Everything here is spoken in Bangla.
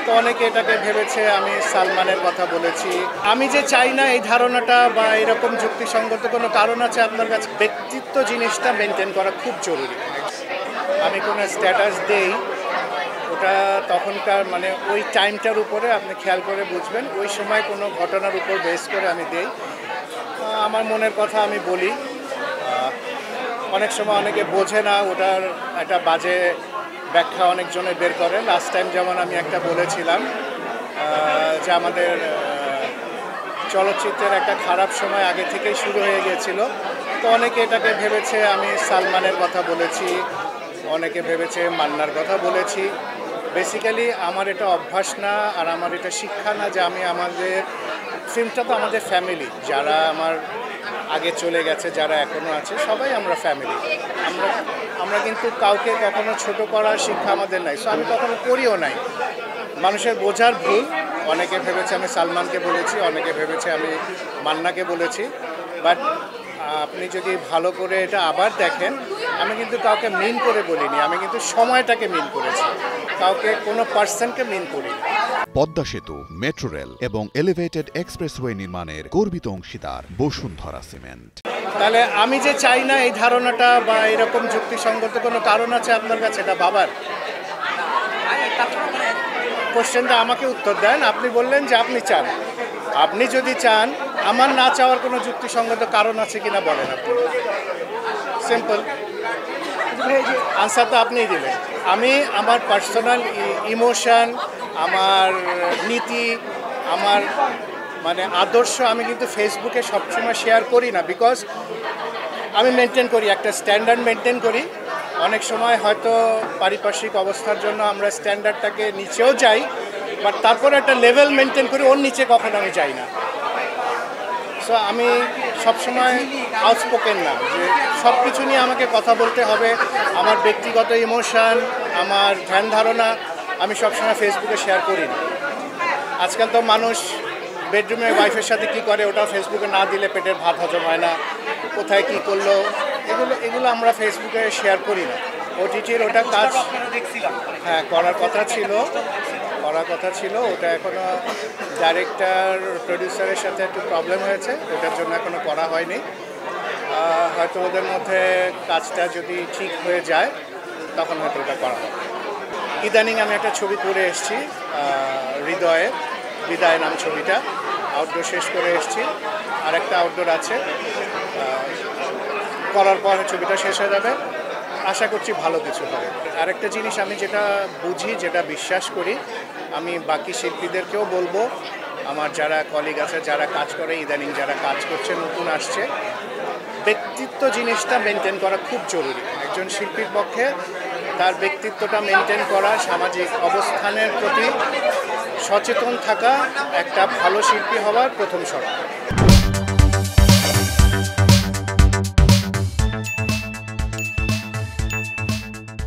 তো অনেকে এটাকে ভেবেছে আমি সালমানের কথা বলেছি। আমি যে চাই না এই ধারণাটা বা এরকম যুক্তিসঙ্গত কোনো কারণ আছে আপনার কাছে। ব্যক্তিত্ব জিনিসটা মেনটেন করা খুব জরুরি। আমি কোনো স্ট্যাটাস দেই, ওটা তখনকার মানে ওই টাইমটার উপরে আপনি খেয়াল করে বুঝবেন, ওই সময় কোনো ঘটনার উপর বেস করে আমি দেই। আমার মনের কথা আমি বলি। অনেক সময় অনেকে বোঝে না, ওটার একটা বাজে ব্যাখ্যা অনেকজনে বের করে। লাস্ট টাইম যেমন আমি একটা বলেছিলাম যে আমাদের চলচ্চিত্রের একটা খারাপ সময় আগে থেকেই শুরু হয়ে গিয়েছিল। তো অনেকে এটাকে ভেবেছে আমি সালমানের কথা বলেছি, অনেকে ভেবেছে মান্নার কথা বলেছি। বেসিক্যালি আমার এটা অভ্যাস না, আর আমার এটা শিক্ষা না যে আমি আমাদের ফিল্মটা তো আমাদের ফ্যামিলি, যারা আমার আগে চলে গেছে, যারা এখনও আছে, সবাই আমরা ফ্যামিলি। আমরা কিন্তু কাউকে কখনো ছোট করার শিক্ষা আমাদের নাই, সো আমি কখনো করিও নাই। মানুষের বোঝার ভুল, অনেকে ভেবেছে আমি সালমানকে বলেছি, অনেকে ভেবেছে আমি মান্নাকে বলেছি। বাট আপনি যদি ভালো করে এটা আবার দেখেন, আমি কিন্তু কাউকে মিন করে বলিনি, আমি কিন্তু সময়টাকে মিন করেছি, কাউকে কোনো পার্সনকে মিন করিনি। পদ্মা সেতু, মেট্রো রেল এবং এলিভেটেড এক্সপ্রেসওয়ে নির্মাণের গর্বিত অংশীদার বসুন্ধরা সিমেন্ট। তাহলে আমি যে চাই না এই ধারণাটা বা এরকম যুক্তিসঙ্গত কোনো কারণ আছে আপনার কাছে এটা বাবার? কোশ্চেনটা আমাকে উত্তর দেন। আপনি বললেন যে আপনি চান, আপনি যদি চান, আমার না চাওয়ার কোনো যুক্তিসঙ্গত কারণ আছে কিনা বলেন আপনি। সিম্পল আনসার তো আপনিই দিলেন। আমি আমার পার্সোনাল ইমোশন, আমার নীতি, আমার মানে আদর্শ আমি কিন্তু ফেসবুকে সবসময় শেয়ার করি না, বিকজ আমি মেনটেন করি, একটা স্ট্যান্ডার্ড মেনটেন করি। অনেক সময় হয়তো পারিপার্শ্বিক অবস্থার জন্য আমরা স্ট্যান্ডার্ডটাকে নিচেও যাই, বাট তারপরে একটা লেভেল মেনটেন করি, ওর নিচে কখনো আমি যাই না। সো আমি সবসময় আউটস্পোকেন না যে সব কিছু নিয়ে আমাকে কথা বলতে হবে। আমার ব্যক্তিগত ইমোশন, আমার ধ্যান ধারণা আমি সবসময় ফেসবুকে শেয়ার করি না। আজকাল তো মানুষ বেডরুমে ওয়াইফের সাথে কী করে ওটা ফেসবুকে না দিলে পেটের ভাত হজম হয় না, কোথায় কী করলো, এগুলো আমরা ফেসবুকে শেয়ার করি না। ওটিটির ওটা কাজ হ্যাঁ করার কথা ছিল, ওটা এখনও ডাইরেক্টর প্রডিউসারের সাথে একটু প্রবলেম হয়েছে, ওটার জন্য এখনও করা হয়নি। হয়তো ওদের মধ্যে কাজটা যদি ঠিক হয়ে যায় তখন হয়তো ওটা করা হবে। ইদানিং আমি একটা ছবি করে এসেছি, বিদায় নাম ছবিটা, আউটডোর শেষ করে এসেছি, আর একটা আউটডোর আছে, করার পর ছবিটা শেষ হয়ে যাবে। আশা করছি ভালো কিছু হবে। আরেকটা জিনিস আমি যেটা বুঝি, যেটা বিশ্বাস করি, আমি বাকি শিল্পীদেরকেও বলবো, আমার যারা কলিগ আছে, যারা কাজ করে, ইদানিং যারা কাজ করছে, নতুন আসছে, ব্যক্তিত্ব জিনিসটা মেনটেন করা খুব জরুরি। একজন শিল্পীর পক্ষে তার ব্যক্তিত্বটা মেনটেন করা, সামাজিক অবস্থানের প্রতি সচেতন থাকা একটা ভালো শিল্পী হওয়ার প্রথম শর্ত।